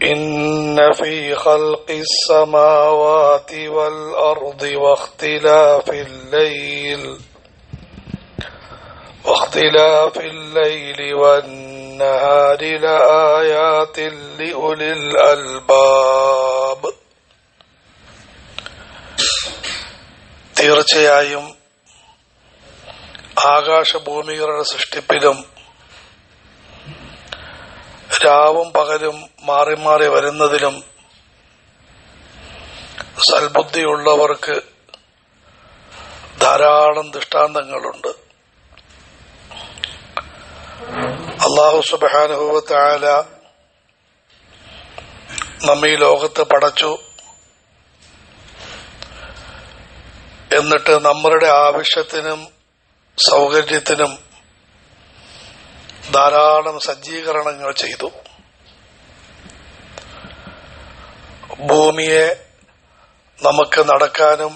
إن في خلق السماوات والأرض واختلاف الليل والنهار لآيات لأولي الألباب. തീർച്ചയായും ആകാശഭൂമികളുടെ സൃഷ്ടിപ്പിലും രാവും പകലും മാറി മാറി വരുന്നതിലും സൽബുദ്ധിയുള്ളവർക്ക് ധാരാളം ദൃഷ്ടാന്തങ്ങളുണ്ട്. അല്ലാഹു സുബ്ഹാനഹു വ തആല നമ്മെ ഈ ലോകത്ത് പടച്ചു. എന്നിട്ട് നമ്മളുടെ ആവശ്യത്തിനും സൗകര്യത്തിനും ധാരാളം സജ്ജീകരണങ്ങൾ ചെയ്തു. ഭൂമിയെ നമുക്ക് നടക്കാനും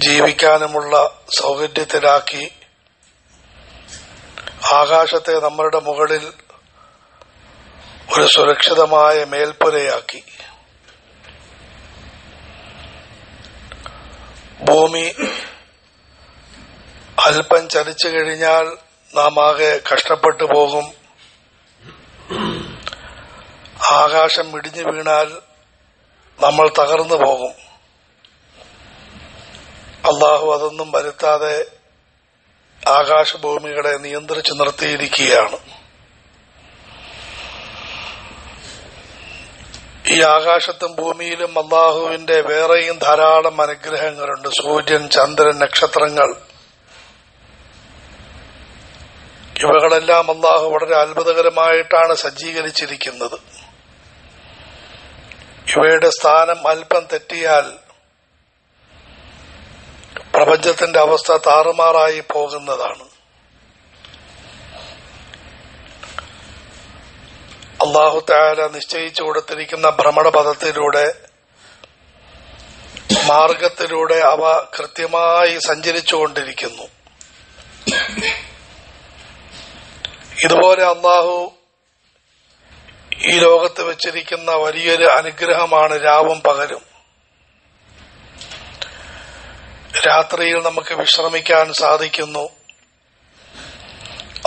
ജീവിക്കാനുമുള്ള സൗകര്യത്തിലാക്കി, ആകാശത്തെ നമ്മളുടെ മുകളിൽ ഒരു സുരക്ഷിതമായ മേൽപ്പുരയാക്കി. ഭൂമി അല്പം ചലിച്ചു കഴിഞ്ഞാൽ നാം ആകെ കഷ്ടപ്പെട്ടു പോകും. ആകാശം ഇടിഞ്ഞു വീണാൽ നമ്മൾ തകർന്നു പോകും. അല്ലാഹു അതൊന്നും വരുത്താതെ ആകാശഭൂമികളെ നിയന്ത്രിച്ചു നിർത്തിയിരിക്കുകയാണ്. ഈ ആകാശത്തും ഭൂമിയിലും അല്ലാഹുവിന്റെ വേറെയും ധാരാളം അനുഗ്രഹങ്ങളുണ്ട്. സൂര്യൻ, ചന്ദ്രൻ, നക്ഷത്രങ്ങൾ, ഇവകളെല്ലാം അല്ലാഹു വളരെ അത്ഭുതകരമായിട്ടാണ് സജ്ജീകരിച്ചിരിക്കുന്നത്. ഇവയുടെ സ്ഥാനം അല്പം തെറ്റിയാൽ പ്രപഞ്ചത്തിന്റെ അവസ്ഥ താറുമാറായി പോകുന്നതാണ്. അല്ലാഹു തആല നിശ്ചയിച്ചു കൊടുത്തിരിക്കുന്ന ഭ്രമണപഥത്തിലൂടെ, മാർഗത്തിലൂടെ അവ കൃത്യമായി സഞ്ചരിച്ചുകൊണ്ടിരിക്കുന്നു. ഇതുപോലെ അല്ലാഹു ഈ ലോകത്ത് വെച്ചിരിക്കുന്ന വലിയൊരു അനുഗ്രഹമാണ് രാവും പകലും. രാത്രിയിൽ നമുക്ക് വിശ്രമിക്കാൻ സാധിക്കുന്നു.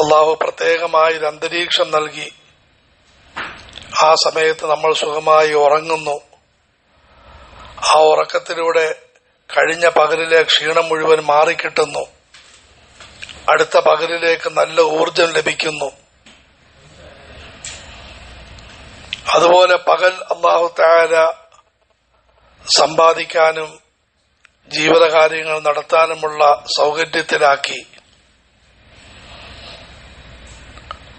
അല്ലാഹു പ്രത്യേകമായി ഒരു അന്തരീക്ഷം നൽകി. ആ സമയത്ത് നമ്മൾ സുഖമായി ഉറങ്ങുന്നു. ആ ഉറക്കത്തിലൂടെ കഴിഞ്ഞ പകലിലെ ക്ഷീണം മുഴുവൻ മാറിക്കിട്ടുന്നു. അടുത്ത പകലിലേക്ക് നല്ല ഊർജം ലഭിക്കുന്നു. അതുപോലെ പകൽ അല്ലാഹു തആല സമ്പാദിക്കാനും ജീവിതകാര്യങ്ങൾ നടത്താനുമുള്ള സൗകര്യത്തിലാക്കി.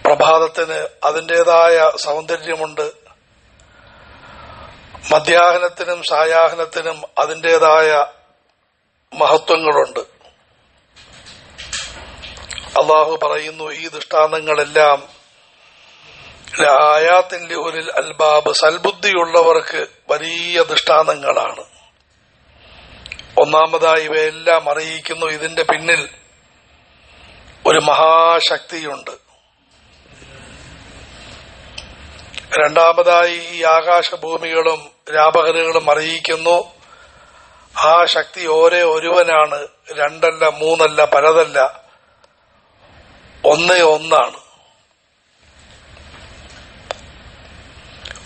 പ്രഭാതത്തിന് അതിൻ്റെതായ സൗന്ദര്യമുണ്ട്. മധ്യാഹ്നത്തിനും സായാഹ്നത്തിനും അതിൻ്റെതായ മഹത്വങ്ങളുണ്ട്. അല്ലാഹു പറയുന്നു, ഈ ദൃഷ്ടാന്തങ്ങളെല്ലാം ലആയാത്തിൻ ലിഉലിൽ അൽബാബ്, സൽബുദ്ധിയുള്ളവർക്ക് വലിയ ദൃഷ്ടാന്തങ്ങളാണ്. ഒന്നാമതായി ഇവയെല്ലാം അറിയിക്കുന്നു, ഇതിന്റെ പിന്നിൽ ഒരു മഹാശക്തിയുണ്ട്. രണ്ടാമതായി ഈ ആകാശഭൂമികളും രാപകലുകളും അറിയിക്കുന്നു, ആ ശക്തി ഒരേ ഒരുവനാണ്. രണ്ടല്ല, മൂന്നല്ല, പലതല്ല, ഒന്നേ ഒന്നാണ്.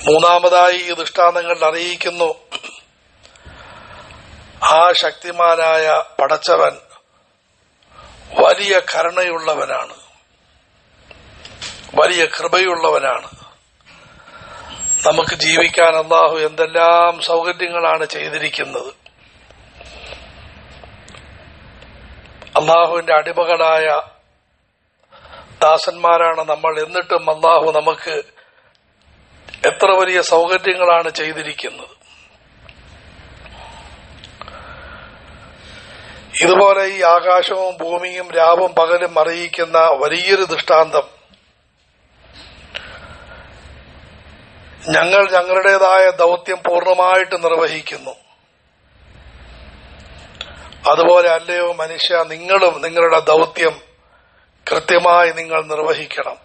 മൂന്നാമതായി ഈ ദൃഷ്ടാന്തങ്ങൾ അറിയിക്കുന്നു, ആ ശക്തിമാനായ പടച്ചവൻ വലിയ കരുണയുള്ളവനാണ്, വലിയ കൃപയുള്ളവനാണ്. നമുക്ക് ജീവിക്കാൻ അല്ലാഹു എന്തെല്ലാം സൗകര്യങ്ങളാണ് ചെയ്തിരിക്കുന്നത്. അല്ലാഹുവിന്റെ അടിമകളായ ദാസന്മാരാണ് നമ്മൾ. എന്നിട്ടും അല്ലാഹു നമുക്ക് എത്ര വലിയ സൗകര്യങ്ങളാണ് ചെയ്തിരിക്കുന്നത്. ഇതുപോലെ ഈ ആകാശവും ഭൂമിയും രാവും പകലും അറിയിക്കുന്ന വലിയൊരു ദൃഷ്ടാന്തം, ഞങ്ങൾ ഞങ്ങളുടേതായ ദൗത്യം പൂർണ്ണമായിട്ട് നിർവഹിക്കുന്നു. അതുപോലെ അല്ലയോ മനുഷ്യ, നിങ്ങളും നിങ്ങളുടെ ദൗത്യം കൃത്യമായി നിങ്ങൾ നിർവഹിക്കണം.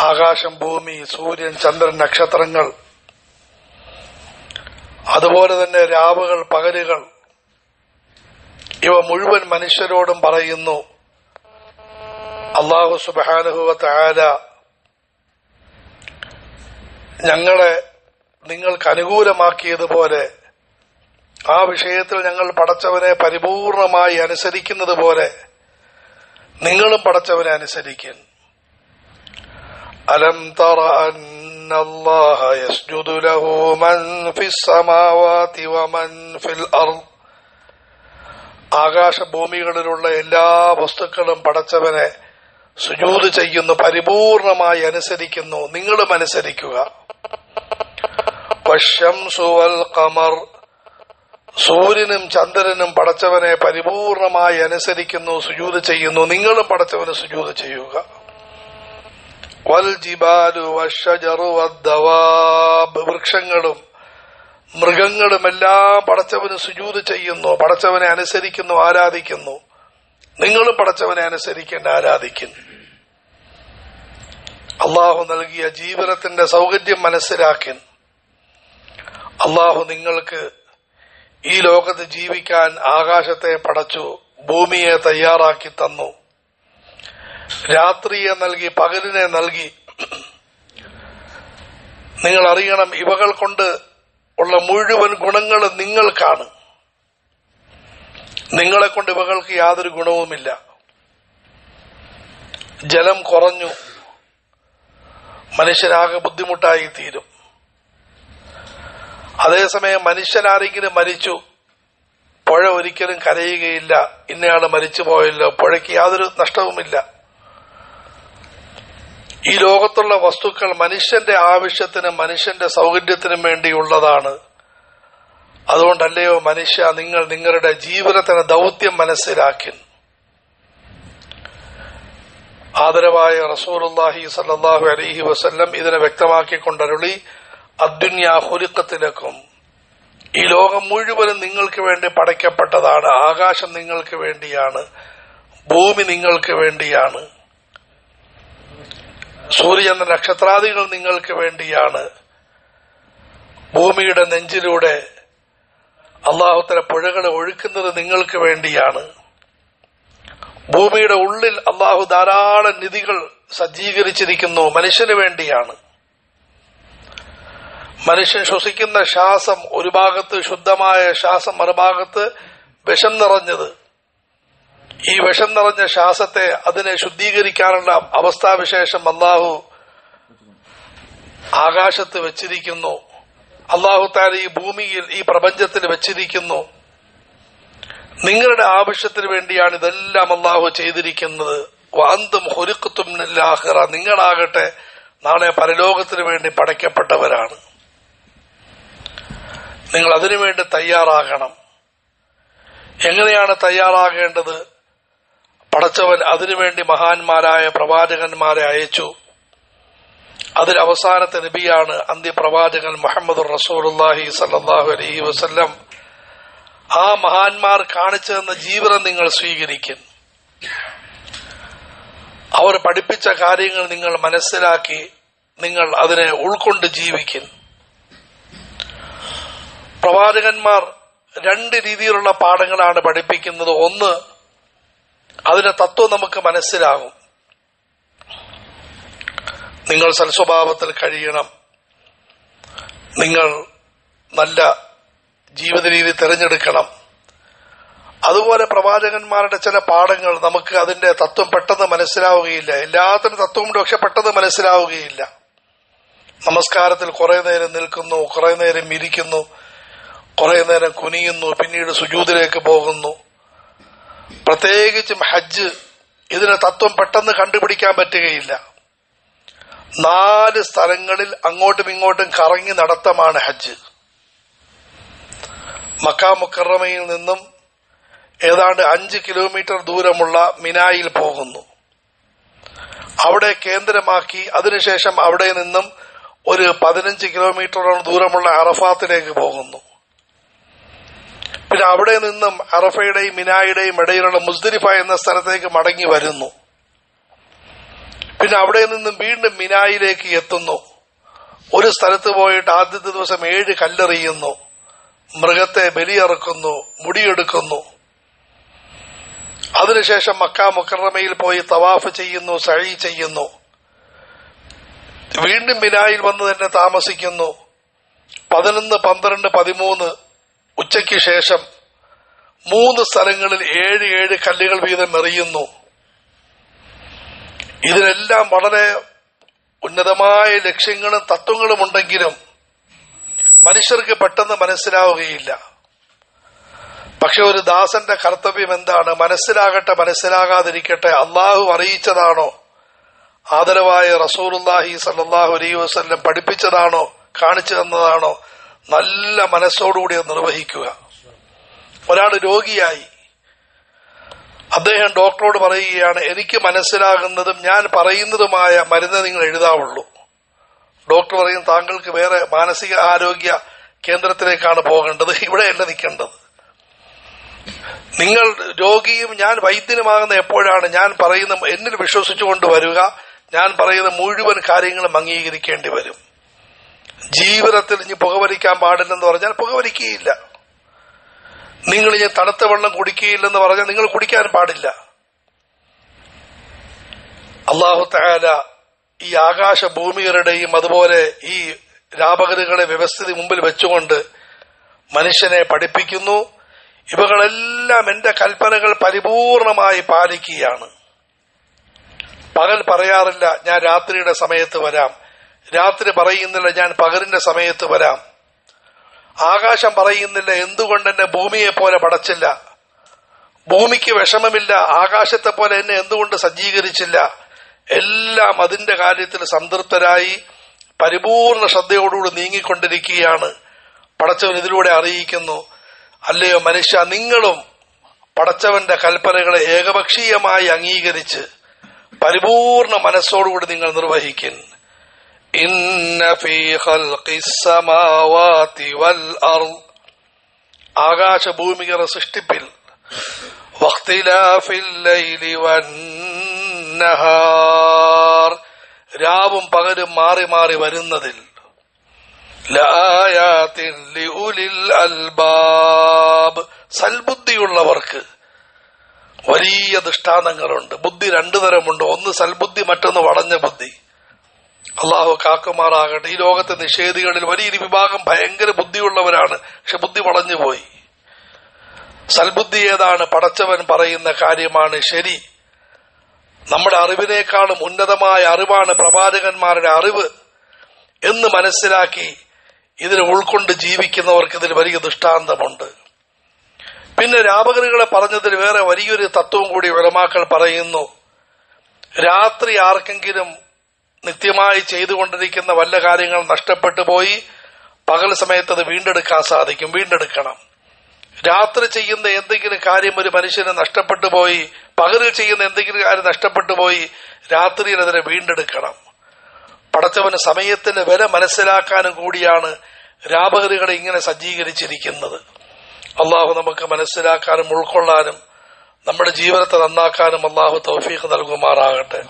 ആകാശം, ഭൂമി, സൂര്യൻ, ചന്ദ്രൻ, നക്ഷത്രങ്ങൾ, അതുപോലെ തന്നെ രാവുകൾ, പകലുകൾ, ഇവ മുഴുവൻ മനുഷ്യരോടും പറയുന്നു അല്ലാഹു സുബ്ഹാനഹു വ തആല ഞങ്ങളെ നിങ്ങൾക്ക് അനുകൂലമാക്കിയതുപോലെ ആ വിഷയത്തിൽ ഞങ്ങൾ പടച്ചവനെ പരിപൂർണമായി അനുസരിക്കുന്നത് പോലെ നിങ്ങളും പടച്ചവനെ അനുസരിക്കും. അലം തറ അന്നല്ലാഹ യസ്ജുദു ലഹു മൻ ഫിസ് സമാവാതി വമൻ ഫിൽ അർദ്. ആകാശഭൂമികളിലുള്ള എല്ലാ വസ്തുക്കളും പടച്ചവനെ സുജൂദ് ചെയ്യുന്നു, പരിപൂർണമായി അനുസരിക്കുന്നു. നിങ്ങളും അനുസരിക്കുക. വശംസു വൽ ഖമർ. സൂര്യനും ചന്ദ്രനും പടച്ചവനെ പരിപൂർണമായി അനുസരിക്കുന്നു, സുജൂദ് ചെയ്യുന്നു. നിങ്ങളും പടച്ചവന് സുജൂദ് ചെയ്യുക. വൽ ജിബാലു വശജറു വദ്ദവാബ്. വൃക്ഷങ്ങളും മൃഗങ്ങളുമെല്ലാം പടച്ചവന് സുജൂദ് ചെയ്യുന്നു, പടച്ചവനെ അനുസരിക്കുന്നു, ആരാധിക്കുന്നു. നിങ്ങളും പടച്ചവനെ അനുസരിക്കേണ്ട, ആരാധിക്കുന്നു. അള്ളാഹു നൽകിയ ജീവിതത്തിന്റെ സൗകര്യം മനസ്സിലാക്കി അള്ളാഹു നിങ്ങൾക്ക് ഈ ലോകത്ത് ജീവിക്കാൻ ആകാശത്തെ പടച്ചു, ഭൂമിയെ തയ്യാറാക്കി തന്നു, രാത്രിയെ നൽകി, പകലിനെ നൽകി. നിങ്ങൾ അറിയണം, ഇവകൾ കൊണ്ട് ഉള്ള മുഴുവൻ ഗുണങ്ങളും നിങ്ങൾക്കാണ്. നിങ്ങളെ കൊണ്ട് ഇവകൾക്ക് യാതൊരു ഗുണവുമില്ല. ജലം കുറഞ്ഞു, മനുഷ്യരാകെ ബുദ്ധിമുട്ടായി തീരും. അതേസമയം മനുഷ്യനാരെങ്കിലും മരിച്ചു, പുഴ ഒരിക്കലും കരയുകയില്ല, ഇന്നയാള് മരിച്ചു പോയല്ലോ, പുഴയ്ക്ക് യാതൊരു നഷ്ടവുമില്ല. ഈ ലോകത്തുള്ള വസ്തുക്കൾ മനുഷ്യന്റെ ആവശ്യത്തിനും മനുഷ്യന്റെ സൗകര്യത്തിനും വേണ്ടിയുള്ളതാണ്. അതുകൊണ്ടല്ലയോ മനുഷ്യ, നിങ്ങൾ നിങ്ങളുടെ ജീവിതത്തിന് ദൗത്യം മനസ്സിലാക്കി. ആദരവായ റസൂലുള്ളാഹി സ്വല്ലല്ലാഹു അലൈഹി വസല്ലം ഇതിനെ വ്യക്തമാക്കിക്കൊണ്ടരുളി, അദ്ദുന്യാ ഖുലിഖത് ലക്കും. ഈ ലോകം മുഴുവനും നിങ്ങൾക്ക് വേണ്ടി പടയ്ക്കപ്പെട്ടതാണ്. ആകാശം നിങ്ങൾക്ക് വേണ്ടിയാണ്, ഭൂമി നിങ്ങൾക്ക് വേണ്ടിയാണ്, സൂര്യചന്ദ്ര നക്ഷത്രാദികൾ നിങ്ങൾക്ക് വേണ്ടിയാണ്. ഭൂമിയുടെ നെഞ്ചിലൂടെ അള്ളാഹുത്തല പുഴകളെ ഒഴുക്കുന്നത് നിങ്ങൾക്ക് വേണ്ടിയാണ്. ഭൂമിയുടെ ഉള്ളിൽ അള്ളാഹു ധാരാളം നിധികൾ സജ്ജീകരിച്ചിരിക്കുന്നു, മനുഷ്യന് വേണ്ടിയാണ്. മനുഷ്യൻ ശ്വസിക്കുന്ന ശ്വാസം ഒരു ഭാഗത്ത് ശുദ്ധമായ ശ്വാസം, മറുഭാഗത്ത് വിഷം നിറഞ്ഞത്. ഈ വിഷം നിറഞ്ഞ ശ്വാസത്തെ അതിനെ ശുദ്ധീകരിക്കാനുള്ള അവസ്ഥാവിശേഷം അള്ളാഹു ആകാശത്ത് വെച്ചിരിക്കുന്നു. അള്ളാഹു താല ഈ ഭൂമിയിൽ, ഈ പ്രപഞ്ചത്തിൽ വെച്ചിരിക്കുന്നു. നിങ്ങളുടെ ആവശ്യത്തിന് വേണ്ടിയാണ് ഇതെല്ലാം അള്ളാഹു ചെയ്തിരിക്കുന്നത്. വഅന്തും ഖുലിഖ്തും ലിൽ ആഖിറ. നിങ്ങളാകട്ടെ നാളെ പരലോകത്തിന് വേണ്ടി പടയ്ക്കപ്പെട്ടവരാണ്. നിങ്ങൾ അതിനുവേണ്ടി തയ്യാറാകണം. എങ്ങനെയാണ് തയ്യാറാകേണ്ടത്? പടച്ചവൻ അതിനുവേണ്ടി മഹാന്മാരായ പ്രവാചകന്മാരെ അയച്ചു. അതിൽ അവസാനത്തെ നബിയാണ് അന്ത്യപ്രവാചകൻ മുഹമ്മദുർ റസൂലുള്ളാഹി സ്വല്ലല്ലാഹു അലൈഹി വസല്ലം. ആ മഹാന്മാർ കാണിച്ചു തന്ന ജീവിതം നിങ്ങൾ സ്വീകരിക്കും. അവർ പഠിപ്പിച്ച കാര്യങ്ങൾ നിങ്ങൾ മനസ്സിലാക്കി നിങ്ങൾ അതിനെ ഉൾക്കൊണ്ട് ജീവിക്കും. പ്രവാചകന്മാർ രണ്ട് രീതിയിലുള്ള പാഠങ്ങളാണ് പഠിപ്പിക്കുന്നത്. ഒന്ന്, അതിന്റെ തത്വം നമുക്ക് മനസ്സിലാകും. നിങ്ങൾ സൽസ്വഭാവത്തിൽ കഴിയണം, നിങ്ങൾ നല്ല ജീവിത രീതി തിരഞ്ഞെടുക്കണം. അതുപോലെ പ്രവാചകന്മാരുടെ ചില പാഠങ്ങൾ നമുക്ക് അതിന്റെ തത്വം പെട്ടെന്ന് മനസ്സിലാവുകയില്ല. എല്ലാത്തിനും തത്വമുണ്ട്, പക്ഷെ പെട്ടെന്ന് മനസ്സിലാവുകയില്ല. നമസ്കാരത്തിൽ കുറെ നേരം നിൽക്കുന്നു, കുറെ നേരം ഇരിക്കുന്നു, കുറെ നേരം കുനിയുന്നു, പിന്നീട് സുജൂദിലേക്ക് പോകുന്നു. പ്രത്യേകിച്ചും ഹജ്ജ്, ഇതിന് തത്വം പെട്ടെന്ന് കണ്ടുപിടിക്കാൻ പറ്റുകയില്ല. 4 സ്ഥലങ്ങളിൽ അങ്ങോട്ടും ഇങ്ങോട്ടും കറങ്ങി നടത്തമാണ് ഹജ്ജ്. മക്ക മുക്കറമയിൽ നിന്നും ഏതാണ്ട് 5 കിലോമീറ്റർ ദൂരമുള്ള മിനായിൽ പോകുന്നു. അവിടെ കേന്ദ്രമാക്കി അതിനുശേഷം അവിടെ നിന്നും ഒരു 15 കിലോമീറ്ററോളം ദൂരമുള്ള അറഫാത്തിലേക്ക് പോകുന്നു. പിന്നെ അവിടെ നിന്നും അറഫയുടെയും മിനായുടെയും ഇടയിലുള്ള മുസ്ദലിഫ എന്ന സ്ഥലത്തേക്ക് മടങ്ങി വരുന്നു. പിന്നെ അവിടെ നിന്നും വീണ്ടും മിനായിലേക്ക് എത്തുന്നു. ഒരു സ്ഥലത്ത് പോയിട്ട് ആദ്യത്തെ ദിവസം 7 കല്ലെറിയുന്നു, മൃഗത്തെ ബലിയറുക്കുന്നു, മുടിയെടുക്കുന്നു. അതിനുശേഷം മക്ക മുക്കറമയിൽ പോയി തവാഫ് ചെയ്യുന്നു, സഈ ചെയ്യുന്നു. വീണ്ടും മിനായിൽ വന്ന് തന്നെ താമസിക്കുന്നു. 11, 12, 13 ഉച്ചയ്ക്ക് ശേഷം 3 സ്ഥലങ്ങളിൽ 7 കല്ലുകൾ വീതം എറിയുന്നു. ഇതിനെല്ലാം വളരെ ഉന്നതമായ ലക്ഷ്യങ്ങളും തത്വങ്ങളും ഉണ്ടെങ്കിലും മനുഷ്യർക്ക് പെട്ടെന്ന് മനസ്സിലാവുകയില്ല. പക്ഷെ ഒരു ദാസന്റെ കർത്തവ്യം എന്താണ്? മനസ്സിലാകട്ടെ മനസ്സിലാകാതിരിക്കട്ടെ, അള്ളാഹു അറിയിച്ചതാണോ, ആദരവായ റസൂലുള്ളാഹി സ്വല്ലല്ലാഹു അലൈഹി വസല്ലം പഠിപ്പിച്ചതാണോ, കാണിച്ചു തന്നതാണോ, നല്ല മനസ്സോടുകൂടി നിർവഹിക്കുക. ഒരാൾ രോഗിയായി, അദ്ദേഹം ഡോക്ടറോട് പറയുകയാണ്, എനിക്ക് മനസ്സിലാകുന്നതും ഞാൻ പറയുന്നതുമായ മരുന്ന് നിങ്ങൾ എഴുതാവുള്ളൂ. ഡോക്ടർ പറയും, താങ്കൾക്ക് വേറെ മാനസിക ആരോഗ്യ കേന്ദ്രത്തിലേക്കാണ് പോകേണ്ടത്, ഇവിടെയല്ല നിൽക്കേണ്ടത്. നിങ്ങൾ രോഗിയും ഞാൻ വൈദ്യനുമാകുന്ന എപ്പോഴാണ്? ഞാൻ പറയുന്ന എന്നിൽ വിശ്വസിച്ചുകൊണ്ട് വരിക, ഞാൻ പറയുന്ന മുഴുവൻ കാര്യങ്ങളും അംഗീകരിക്കേണ്ടി വരും. ജീവിതത്തിൽ ഇനി പുകവലിക്കാൻ പാടില്ലെന്ന് പറഞ്ഞാൽ പുകവലിക്കുകയില്ല. നിങ്ങൾ ഇനി തണുത്ത വെള്ളം കുടിക്കുകയില്ലെന്ന് പറഞ്ഞാൽ നിങ്ങൾ കുടിക്കാൻ പാടില്ല. അല്ലാഹു തആല ഈ ആകാശ ഭൂമികളുടെയും അതുപോലെ ഈ രാപകലുകളെ വ്യവസ്ഥിതി മുമ്പിൽ വെച്ചുകൊണ്ട് മനുഷ്യനെ പഠിപ്പിക്കുന്നു. ഇവകളെല്ലാം എന്റെ കൽപ്പനകൾ പരിപൂർണമായി പാലിക്കുകയാണ്. പകൽ പറയാറില്ല ഞാൻ രാത്രിയുടെ സമയത്ത് വരാം, രാത്രി പറയുന്നില്ല ഞാൻ പകലിന്റെ സമയത്ത് വരാം. ആകാശം പറയുന്നില്ല എന്തുകൊണ്ട് എന്നെ ഭൂമിയെ പോലെ പടച്ചില്ല, ഭൂമിക്ക് വിഷമമില്ല ആകാശത്തെ പോലെ എന്നെ എന്തുകൊണ്ട് സജ്ജീകരിച്ചില്ല. എല്ലാം അതിന്റെ കാര്യത്തിൽ സംതൃപ്തരായി പരിപൂർണ ശ്രദ്ധയോടുകൂടി നീങ്ങിക്കൊണ്ടിരിക്കുകയാണ്. പടച്ചവൻ ഇതിലൂടെ അറിയിക്കുന്നു, അല്ലയോ മനുഷ്യ, നിങ്ങളും പടച്ചവന്റെ കൽപ്പനകളെ ഏകപക്ഷീയമായി അംഗീകരിച്ച് പരിപൂർണ മനസ്സോടുകൂടി നിങ്ങൾ നിർവഹിക്കും. ഇന്ന ഫീ ഖൽഖിസ് സമാവാതി വൽ അർദ്, ആകാശഭൂമികളുടെ സൃഷ്ടിപ്പിൽ, വഖ്തിലാഫിൽ ലൈലി വന്നഹാർ, രാവും പകലും മാറി മാറി വരുന്നതിൽ, ലആയാതിൻ ലിഉലിൽ അൽബാബ്, സൽബുദ്ധിയുള്ളവർക്ക് വലിയ ദൃഷ്ടാന്തങ്ങളുണ്ട്. ബുദ്ധി 2 തരമുണ്ട്, ഒന്ന് സൽബുദ്ധി, മറ്റൊന്ന് വളഞ്ഞ ബുദ്ധി. അള്ളാഹു കാക്കുമാറാകട്ടെ. ഈ ലോകത്തെ നിഷേധികളിൽ വലിയൊരു വിഭാഗം ഭയങ്കര ബുദ്ധിയുള്ളവരാണ്, പക്ഷെ ബുദ്ധി വളഞ്ഞുപോയി. സൽബുദ്ധി ഏതാണ്? പടച്ചവൻ പറയുന്ന കാര്യമാണ് ശരി, നമ്മുടെ അറിവിനേക്കാളും ഉന്നതമായ അറിവാണ് പ്രവാചകന്മാരുടെ അറിവ് എന്ന് മനസ്സിലാക്കി ഇതിനെ ഉൾക്കൊണ്ട് ജീവിക്കുന്നവർക്ക് ഇതിൽ വലിയ ദൃഷ്ടാന്തമുണ്ട്. പിന്നെ രാപകലുകളെ പറഞ്ഞതിൽ വേറെ വലിയൊരു തത്വം കൂടി ഉലമാക്കൾ പറയുന്നു. രാത്രി ആർക്കെങ്കിലും നിത്യമായി ചെയ്തുകൊണ്ടിരിക്കുന്ന വല്ല കാര്യങ്ങൾ നഷ്ടപ്പെട്ടു പോയി പകൽ സമയത്ത് അത് വീണ്ടെടുക്കാൻ സാധിക്കും, വീണ്ടെടുക്കണം. രാത്രി ചെയ്യുന്ന എന്തെങ്കിലും കാര്യം ഒരു മനുഷ്യന് നഷ്ടപ്പെട്ടു പോയി, പകലിൽ ചെയ്യുന്ന എന്തെങ്കിലും കാര്യം നഷ്ടപ്പെട്ടു പോയി, രാത്രിയിൽ അതിനെ വീണ്ടെടുക്കണം. പടച്ചവന് സമയത്തിന്റെ വില മനസ്സിലാക്കാനും കൂടിയാണ് രാപകലുകളെ ഇങ്ങനെ സജ്ജീകരിച്ചിരിക്കുന്നത്. അള്ളാഹു നമുക്ക് മനസ്സിലാക്കാനും ഉൾക്കൊള്ളാനും നമ്മുടെ ജീവിതത്തെ നന്നാക്കാനും അള്ളാഹു തൗഫീഖ് നൽകുമാറാകട്ടെ.